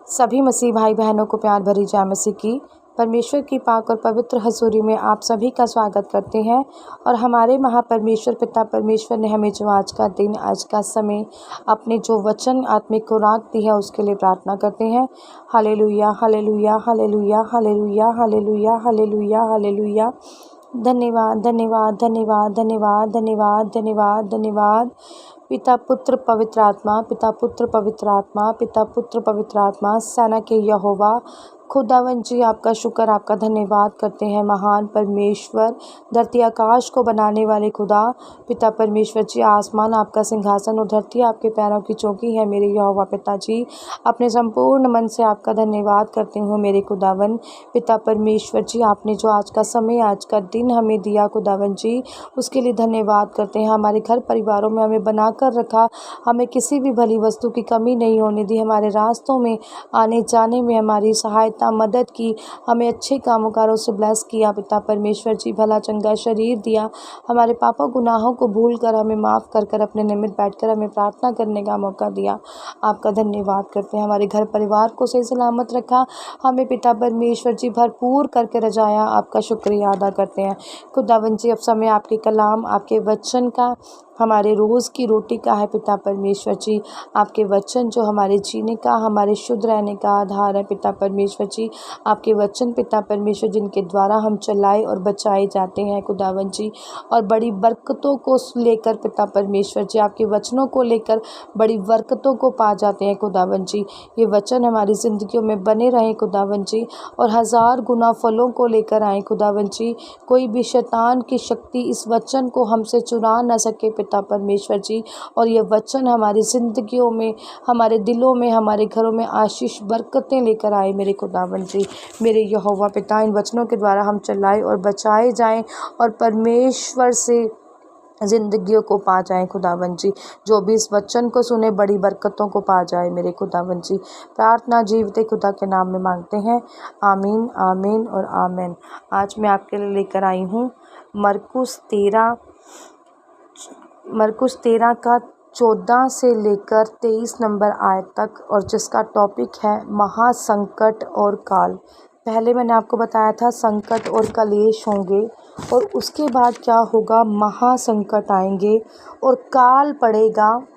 सभी मसीह भाई बहनों को प्यार भरी जय मसीह की। परमेश्वर की पाक और पवित्र हजूरी में आप सभी का स्वागत करते हैं और हमारे महापरमेश्वर पिता परमेश्वर ने हमें जो आज का दिन, आज का समय, अपने जो वचन आत्मिक खुराक दी है उसके लिए प्रार्थना करते हैं। Hallelujah, hallelujah, hallelujah, hallelujah, hallelujah, hallelujah, hallelujah. धन्यवाद, धन्यवाद, धन्यवाद, धन्यवाद, धन्यवाद, धन्यवाद, धन्यवाद। पिता पुत्र पवित्र आत्मा, पिता पुत्र पवित्र आत्मा, पिता पुत्र पवित्र आत्मा, सेना के यहोवा खुदावन जी, आपका शुक्र, आपका धन्यवाद करते हैं। महान परमेश्वर, धरती आकाश को बनाने वाले खुदा, पिता परमेश्वर जी, आसमान आपका सिंहासन और धरती आपके पैरों की चौकी है। मेरे यहोवा पिताजी, अपने संपूर्ण मन से आपका धन्यवाद करते हुए मेरे खुदावन पिता परमेश्वर जी, आपने जो आज का समय, आज का दिन हमें दिया खुदावन जी, उसके लिए धन्यवाद करते हैं। हमारे घर परिवारों में हमें बनाकर रखा, हमें किसी भी भली वस्तु की कमी नहीं होने दी, हमारे रास्तों में आने जाने में हमारी सहायता मदद की, हमें अच्छे कामों कारों से ब्लेस किया। पिता परमेश्वर जी, भला चंगा शरीर दिया, हमारे पापों गुनाहों को भूल कर हमें माफ़ कर कर अपने निमित्त बैठकर हमें प्रार्थना करने का मौका दिया। आपका धन्यवाद करते हैं। हमारे घर परिवार को सही सलामत रखा, हमें पिता परमेश्वर जी भरपूर करके रजाया। आपका शुक्रिया अदा करते हैं खुदावन जी। अब समय आपके कलाम, आपके वचन का, हमारे रोज़ की रोटी का है पिता परमेश्वर जी। आपके वचन जो हमारे जीने का, हमारे शुद्ध रहने का आधार है पिता परमेश्वर जी। आपके वचन पिता परमेश्वर जिनके द्वारा हम चलाए और बचाए जाते हैं खुदावन जी, और बड़ी बरकतों को लेकर पिता परमेश्वर जी, आपके वचनों को लेकर बड़ी बरकतों को पा जाते हैं खुदावन जी। ये वचन हमारी ज़िंदगियों में बने रहें खुदावन जी, और हज़ार गुना फलों को लेकर आए खुदावन जी। कोई भी शैतान की शक्ति इस वचन को हमसे चुरा न सके पिता परमेश्वर जी, और ये वचन हमारी ज़िंदगियों में, हमारे दिलों में, हमारे घरों में आशीष बरकतें लेकर आए मेरे खुदावन जी। मेरे यहोवा पिता, इन वचनों के द्वारा हम चलाए और बचाए जाएं और परमेश्वर से ज़िंदगियों को पा जाएं खुदावन जी। जो भी इस वचन को सुने बड़ी बरकतों को पा जाए मेरे खुदावन जी। प्रार्थना जीवते खुदा के नाम में मांगते हैं, आमीन, आमीन और आमीन। आज मैं आपके लिए लेकर आई हूँ मरकुस 13 का 14 से लेकर 23 नंबर आयत तक, और जिसका टॉपिक है महासंकट और काल। पहले मैंने आपको बताया था संकट और कलेश होंगे, और उसके बाद क्या होगा, महासंकट आएंगे और काल पड़ेगा।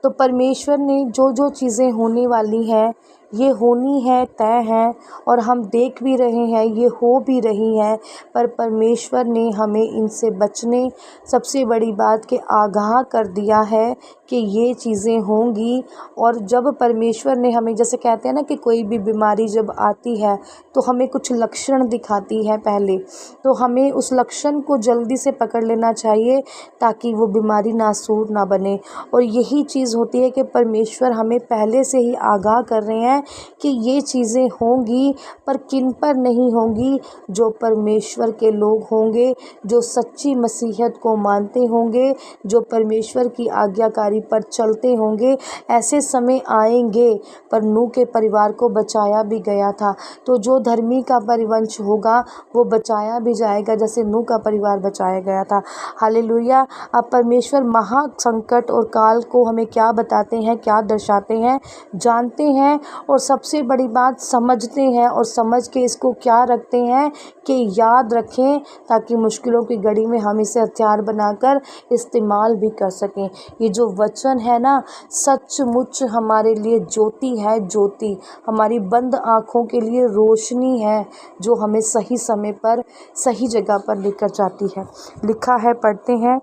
तो परमेश्वर ने जो जो चीज़ें होने वाली हैं, ये होनी है, तय हैं, और हम देख भी रहे हैं, ये हो भी रही हैं। पर परमेश्वर ने हमें इनसे बचने, सबसे बड़ी बात के आगाह कर दिया है कि ये चीज़ें होंगी। और जब परमेश्वर ने हमें, जैसे कहते हैं ना कि कोई भी बीमारी जब आती है तो हमें कुछ लक्षण दिखाती है पहले, तो हमें उस लक्षण को जल्दी से पकड़ लेना चाहिए ताकि वो बीमारी नासूर ना बने। और यही चीज़ होती है कि परमेश्वर हमें पहले से ही आगाह कर रहे हैं कि ये चीज़ें होंगी, पर किन पर नहीं होंगी, जो परमेश्वर के लोग होंगे, जो सच्ची मसीहत को मानते होंगे, जो परमेश्वर की आज्ञाकारी पर चलते होंगे। ऐसे समय आएंगे, पर नूह के परिवार को बचाया भी गया था, तो जो धर्मी का परिवंश होगा वो बचाया भी जाएगा, जैसे नूह का परिवार बचाया गया था। हालेलुया। अब परमेश्वर महासंकट और काल को हमें क्या बताते हैं, क्या दर्शाते हैं, जानते हैं, और सबसे बड़ी बात समझते हैं, और समझ के इसको क्या रखते हैं कि याद रखें, ताकि मुश्किलों की घड़ी में हम इसे हथियार बनाकर इस्तेमाल भी कर सकें। ये जो वचन है ना, सचमुच हमारे लिए ज्योति है, ज्योति हमारी बंद आँखों के लिए रोशनी है, जो हमें सही समय पर सही जगह पर लेकर जाती है। लिखा है, पढ़ते हैं,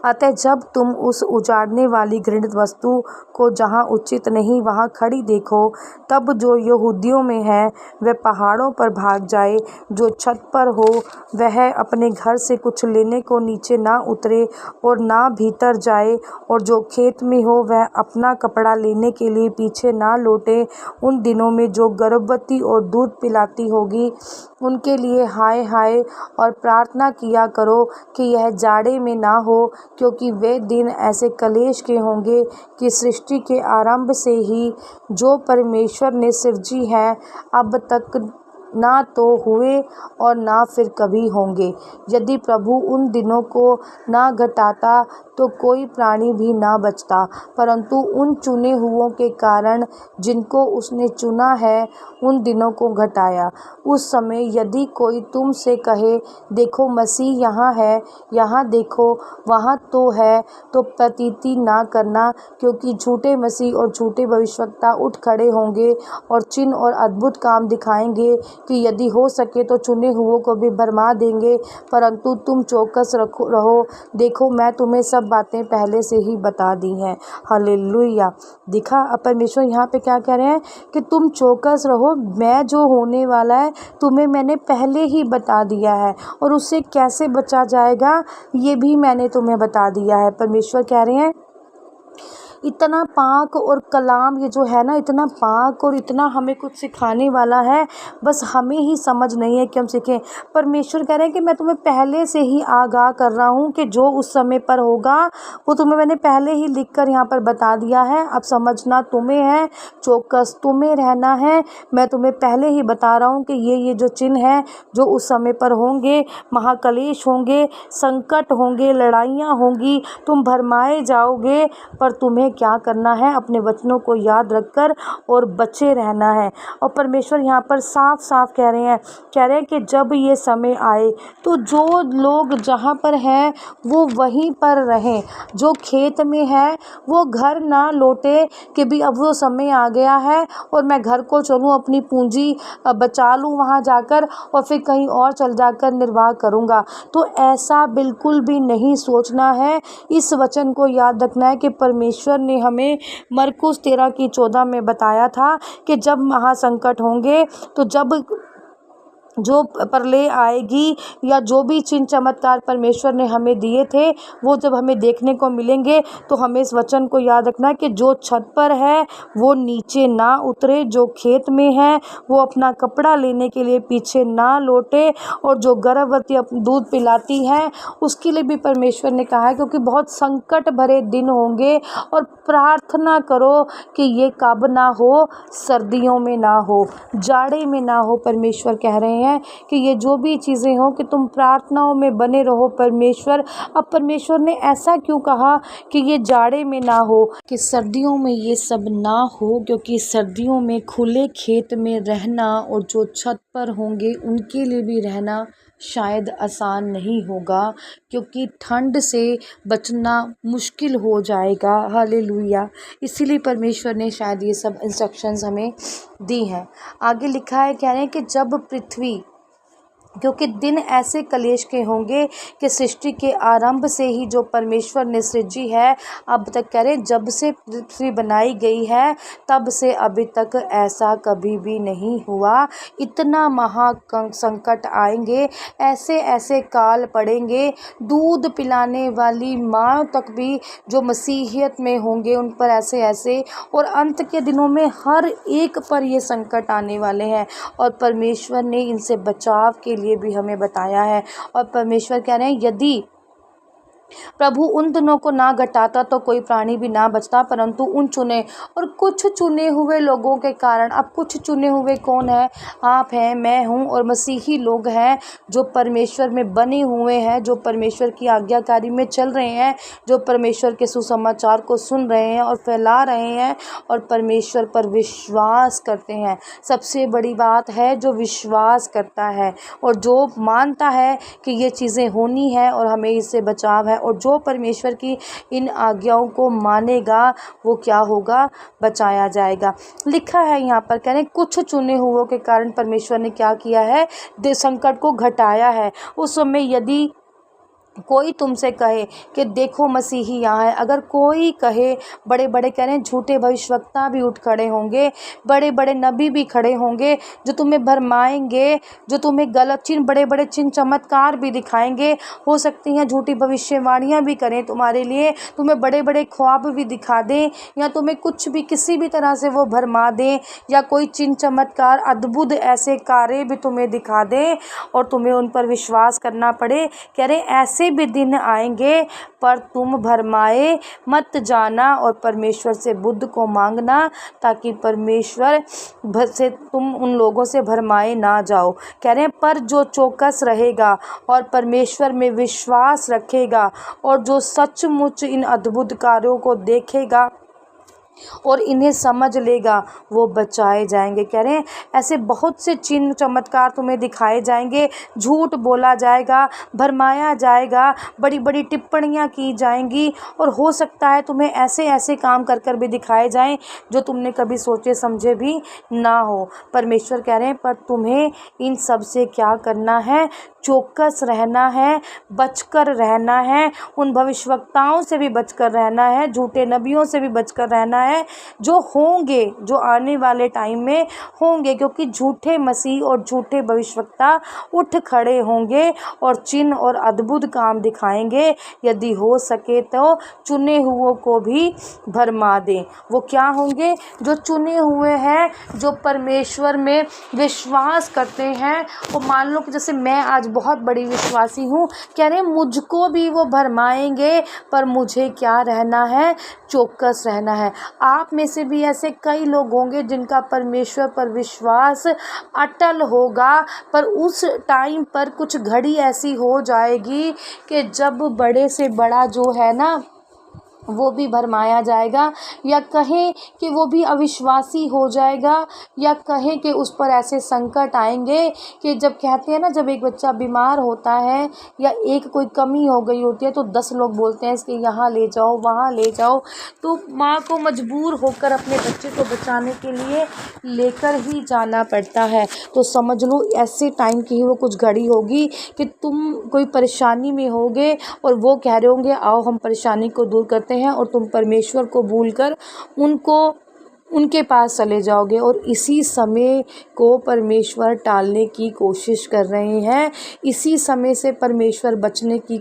अतः जब तुम उस उजाड़ने वाली घृणित वस्तु को जहाँ उचित नहीं वहाँ खड़ी देखो, तब जो यहूदियों में है वह पहाड़ों पर भाग जाए, जो छत पर हो वह अपने घर से कुछ लेने को नीचे ना उतरे और ना भीतर जाए, और जो खेत में हो वह अपना कपड़ा लेने के लिए पीछे ना लौटे। उन दिनों में जो गर्भवती और दूध पिलाती होगी उनके लिए हाय हाय, और प्रार्थना किया करो कि यह जाड़े में ना हो, क्योंकि वे दिन ऐसे कलेश के होंगे कि सृष्टि के आरंभ से ही जो परमेश्वर ने सृजी है अब तक ना तो हुए और ना फिर कभी होंगे। यदि प्रभु उन दिनों को ना घटाता तो कोई प्राणी भी ना बचता, परंतु उन चुने हुओं के कारण जिनको उसने चुना है उन दिनों को घटाया। उस समय यदि कोई तुम से कहे, देखो मसीह यहाँ है, यहाँ देखो, वहाँ तो है, तो प्रतीति ना करना, क्योंकि झूठे मसीह और झूठे भविष्यवक्ता उठ खड़े होंगे और चिन्ह और अद्भुत काम दिखाएंगे कि यदि हो सके तो चुने हुओं को भी भरमा देंगे। परंतु तुम चौकस रहो, देखो मैं तुम्हें सब बातें पहले से ही बता दी हैं। हालेलुया। दिखा, अब परमेश्वर यहाँ पे क्या कह रहे हैं कि तुम चौकस रहो, मैं जो होने वाला है तुम्हें मैंने पहले ही बता दिया है, और उससे कैसे बचा जाएगा ये भी मैंने तुम्हें बता दिया है। परमेश्वर कह रहे हैं इतना पाक और कलाम ये जो है ना, इतना पाक और इतना हमें कुछ सिखाने वाला है, बस हमें ही समझ नहीं है कि हम सीखें। परमेश्वर कह रहे हैं कि मैं तुम्हें पहले से ही आगाह कर रहा हूँ कि जो उस समय पर होगा वो तुम्हें मैंने पहले ही लिखकर यहाँ पर बता दिया है। अब समझना तुम्हें है, चौकस तुम्हें रहना है। मैं तुम्हें पहले ही बता रहा हूँ कि ये जो चिन्ह है जो उस समय पर होंगे, महाकलेश होंगे, संकट होंगे, लड़ाइयाँ होंगी, तुम भरमाए जाओगे, पर तुम्हें क्या करना है, अपने वचनों को याद रखकर और बचे रहना है। और परमेश्वर यहाँ पर साफ साफ कह रहे हैं कि जब ये समय आए तो जो लोग जहाँ पर हैं वो वहीं पर रहें, जो खेत में है वो घर ना लौटे कि भी अब वो समय आ गया है और मैं घर को चलूँ, अपनी पूंजी बचा लूँ वहाँ जाकर और फिर कहीं और चल जाकर निर्वाह करूँगा। तो ऐसा बिल्कुल भी नहीं सोचना है। इस वचन को याद रखना है कि परमेश्वर ने हमें मरकुस 13:14 में बताया था कि जब महासंकट होंगे, तो जब जो प्रलय आएगी या जो भी चिन्ह चमत्कार परमेश्वर ने हमें दिए थे वो जब हमें देखने को मिलेंगे, तो हमें इस वचन को याद रखना है कि जो छत पर है वो नीचे ना उतरे, जो खेत में है वो अपना कपड़ा लेने के लिए पीछे ना लौटे, और जो गर्भवती दूध पिलाती है उसके लिए भी परमेश्वर ने कहा है, क्योंकि बहुत संकट भरे दिन होंगे। और प्रार्थना करो कि ये कब ना हो, सर्दियों में ना हो, जाड़े में ना हो। परमेश्वर कह रहे हैं कि ये जो भी चीज़ें हों कि तुम प्रार्थनाओं में बने रहो। परमेश्वर, अब परमेश्वर ने ऐसा क्यों कहा कि ये जाड़े में ना हो, कि सर्दियों में ये सब ना हो, क्योंकि सर्दियों में खुले खेत में रहना और जो छत पर होंगे उनके लिए भी रहना शायद आसान नहीं होगा, क्योंकि ठंड से बचना मुश्किल हो जाएगा। हालेलुया। इसीलिए परमेश्वर ने शायद ये सब इंस्ट्रक्शंस हमें दी हैं। आगे लिखा है, कह रहे हैं कि जब पृथ्वी, क्योंकि दिन ऐसे कलेश के होंगे कि सृष्टि के आरंभ से ही जो परमेश्वर ने सृजी है, अब तक कह रहे जब से पृथ्वी बनाई गई है तब से अभी तक ऐसा कभी भी नहीं हुआ। इतना महा संकट आएंगे, ऐसे ऐसे काल पड़ेंगे, दूध पिलाने वाली माँ तक भी जो मसीहियत में होंगे उन पर ऐसे ऐसे, और अंत के दिनों में हर एक पर ये संकट आने वाले हैं। और परमेश्वर ने इनसे बचाव के लिए भी हमें बताया है। और परमेश्वर कह रहे हैं यदि प्रभु उन दिनों को ना घटाता तो कोई प्राणी भी ना बचता, परंतु उन चुने और कुछ चुने हुए लोगों के कारण, अब कुछ चुने हुए कौन है? आप हैं, मैं हूँ, और मसीही लोग हैं जो परमेश्वर में बने हुए हैं, जो परमेश्वर की आज्ञाकारी में चल रहे हैं, जो परमेश्वर के सुसमाचार को सुन रहे हैं और फैला रहे हैं और परमेश्वर पर विश्वास करते हैं। सबसे बड़ी बात है जो विश्वास करता है और जो मानता है कि ये चीज़ें होनी है और हमें इससे बचाव है, और जो परमेश्वर की इन आज्ञाओं को मानेगा वो क्या होगा? बचाया जाएगा। लिखा है यहाँ पर, कह रहे कुछ चुने हुओं के कारण परमेश्वर ने क्या किया है? संकट को घटाया है। उस समय यदि कोई तुमसे कहे कि देखो मसीही यहाँ है, अगर कोई कहे, बड़े बड़े कह रहे हैं झूठे भविष्यवक्ता भी उठ खड़े होंगे, बड़े बड़े नबी भी खड़े होंगे जो तुम्हें भरमाएंगे, जो तुम्हें गलत चिन्ह, बड़े बड़े चिन्ह चमत्कार भी दिखाएंगे, हो सकती हैं झूठी भविष्यवाणियाँ भी करें तुम्हारे लिए, तुम्हें बड़े बड़े ख्वाब भी दिखा दें, या तुम्हें कुछ भी किसी भी तरह से वो भरमा दें, या कोई चिन्ह चमत्कार अद्भुत ऐसे कार्य भी तुम्हें दिखा दें और तुम्हें उन पर विश्वास करना पड़े। कह रहे ऐसे ऐसे भी दिन आएंगे पर तुम भरमाए मत जाना और परमेश्वर से बुद्ध को मांगना, ताकि परमेश्वर से तुम उन लोगों से भरमाए ना जाओ। कह रहे हैं पर जो चौकस रहेगा और परमेश्वर में विश्वास रखेगा और जो सचमुच इन अद्भुत कार्यों को देखेगा और इन्हें समझ लेगा, वो बचाए जाएंगे। कह रहे हैं ऐसे बहुत से चिन्ह चमत्कार तुम्हें दिखाए जाएंगे, झूठ बोला जाएगा, भरमाया जाएगा, बड़ी बड़ी टिप्पणियां की जाएंगी और हो सकता है तुम्हें ऐसे ऐसे काम कर कर भी दिखाए जाएं जो तुमने कभी सोचे समझे भी ना हो। परमेश्वर कह रहे हैं पर तुम्हें इन सब से क्या करना है, चौकस रहना है, बचकर रहना है, उन भविष्यवक्ताओं से भी बचकर रहना है, झूठे नबियों से भी बचकर रहना है जो होंगे, जो आने वाले टाइम में होंगे, क्योंकि झूठे मसीह और झूठे भविष्यवक्ता उठ खड़े होंगे और चिन्ह और अद्भुत काम दिखाएंगे। यदि हो सके तो चुने हुओं को भी भरमा दें। वो क्या होंगे? जो चुने हुए हैं, जो परमेश्वर में विश्वास करते हैं। और मान लो कि जैसे मैं आज बहुत बड़ी विश्वासी हूँ, कह रहे मुझको भी वो भरमाएंगे, पर मुझे क्या रहना है, चौकस रहना है। आप में से भी ऐसे कई लोग होंगे जिनका परमेश्वर पर विश्वास अटल होगा, पर उस टाइम पर कुछ घड़ी ऐसी हो जाएगी कि जब बड़े से बड़ा जो है ना वो भी भरमाया जाएगा, या कहें कि वो भी अविश्वासी हो जाएगा, या कहें कि उस पर ऐसे संकट आएंगे कि जब कहते हैं ना, जब एक बच्चा बीमार होता है या एक कोई कमी हो गई होती है तो 10 लोग बोलते हैं इसके यहाँ ले जाओ, वहाँ ले जाओ, तो माँ को मजबूर होकर अपने बच्चे को बचाने के लिए लेकर ही जाना पड़ता है। तो समझ लो ऐसे टाइम की ही वो कुछ घड़ी होगी कि तुम कोई परेशानी में होगे और वो कह रहे होंगे आओ हम परेशानी को दूर करते हैं, और तुम परमेश्वर को भूलकर उनके पास चले जाओगे। और इसी समय को परमेश्वर टालने की कोशिश कर रहे हैं, इसी समय से परमेश्वर बचाने की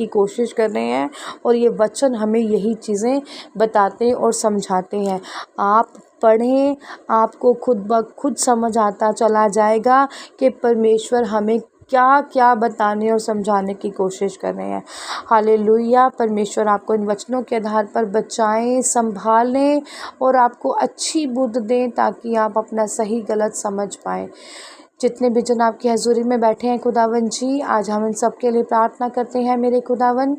कोशिश कर रहे हैं। और ये वचन हमें यही चीज़ें बताते और समझाते हैं। आप पढ़ें, आपको खुद ब खुद समझ आता चला जाएगा कि परमेश्वर हमें क्या क्या बताने और समझाने की कोशिश कर रहे हैं। हालेलुया। परमेश्वर आपको इन वचनों के आधार पर बचाएं, संभालें और आपको अच्छी बुद्ध दें, ताकि आप अपना सही गलत समझ पाएं। जितने भी जन आपकी हजूरी में बैठे हैं खुदावन जी, आज हम इन सब के लिए प्रार्थना करते हैं। मेरे खुदावन,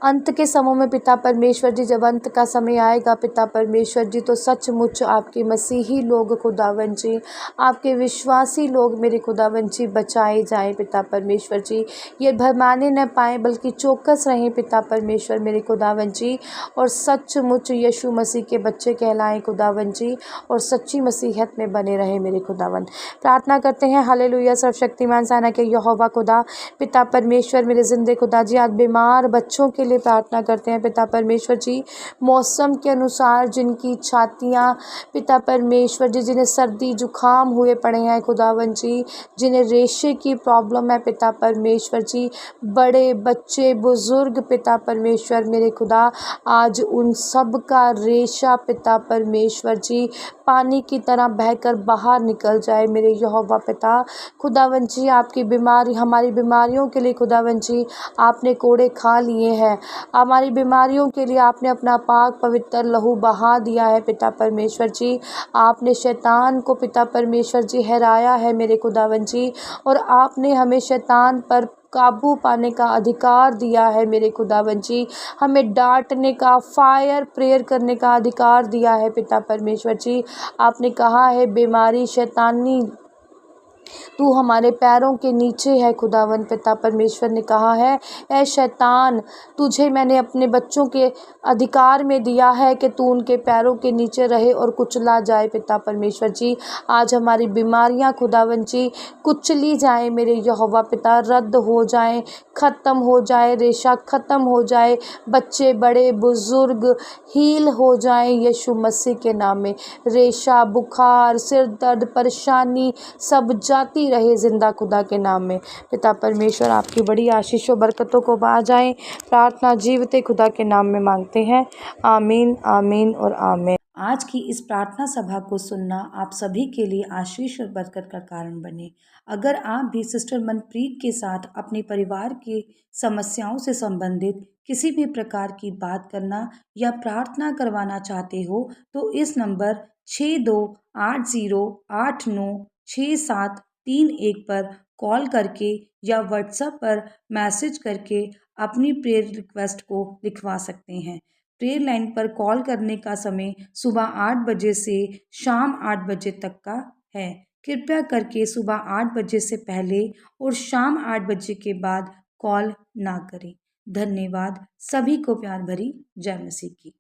अंत के समय में पिता परमेश्वर जी, जब अंत का समय आएगा पिता परमेश्वर जी, तो सचमुच आपके मसीही लोग खुदावन जी, आपके विश्वासी लोग मेरे खुदावन जी बचाए जाएं पिता परमेश्वर जी। ये भरमाने न पाएँ बल्कि चौकस रहें पिता परमेश्वर मेरे खुदावन जी, और सचमुच यीशु मसीह के बच्चे कहलाएं खुदावन जी, और सच्ची मसीहत में बने रहें मेरे खुदावन। प्रार्थना करते हैं हालेलुया। सर्वशक्तिमान सेना के यहोवा खुदा पिता परमेश्वर मेरे जिंदे खुदा जी, आज बीमार बच्चों के लिए प्रार्थना करते हैं पिता परमेश्वर जी। मौसम के अनुसार जिनकी छातियाँ पिता परमेश्वर जी, जिन्हें सर्दी जुकाम हुए पड़े हैं खुदावन जी, जिन्हें रेशे की प्रॉब्लम है पिता परमेश्वर जी, बड़े बच्चे बुजुर्ग पिता परमेश्वर मेरे खुदा, आज उन सब का रेशा पिता परमेश्वर जी पानी की तरह बहकर बाहर निकल जाए मेरे यहोवा पिता खुदावन जी। आपकी बीमारी, हमारी बीमारियों के लिए खुदावन जी आपने कोड़े खा लिए हैं, हमारी बीमारियों के लिए आपने अपना पाक पवित्र लहू बहा दिया है पिता परमेश्वर जी। आपने शैतान को पिता परमेश्वर जी हराया है मेरे खुदावन जी, और आपने हमें शैतान पर काबू पाने का अधिकार दिया है मेरे खुदावन जी। हमें डांटने का, फायर प्रेयर करने का अधिकार दिया है पिता परमेश्वर जी। आपने कहा है बीमारी शैतानी तू हमारे पैरों के नीचे है खुदावन पिता परमेश्वर ने कहा है, ऐ शैतान तुझे मैंने अपने बच्चों के अधिकार में दिया है कि तू उनके पैरों के नीचे रहे और कुचला जाए पिता परमेश्वर जी। आज हमारी बीमारियां खुदावन जी कुचली जाए मेरे यहोवा पिता, रद्द हो जाए, ख़त्म हो जाए, रेशा ख़त्म हो जाए, बच्चे बड़े बुजुर्ग हील हो जाए यीशु मसीह के नाम में। रेशा, बुखार, सिर दर्द, परेशानी सब जाती रहे जिंदा खुदा के नाम में। पिता परमेश्वर आपकी बड़ी आशीष और बरकतों को पा जाएं। प्रार्थना जीवते खुदा के नाम में मांगते हैं, आमीन आमीन और आमीन। आज की इस प्रार्थना सभा को सुनना आप सभी के लिए आशीष और बरकत का कारण बने। अगर आप भी सिस्टर मनप्रीत के साथ अपने परिवार की समस्याओं से संबंधित किसी भी प्रकार की बात करना या प्रार्थना करवाना चाहते हो तो इस नंबर 6280896731 पर कॉल करके या व्हाट्सएप पर मैसेज करके अपनी प्रेयर रिक्वेस्ट को लिखवा सकते हैं। प्रेयर लाइन पर कॉल करने का समय सुबह 8 बजे से शाम 8 बजे तक का है। कृपया करके सुबह 8 बजे से पहले और शाम 8 बजे के बाद कॉल ना करें। धन्यवाद। सभी को प्यार भरी जय मसीह की।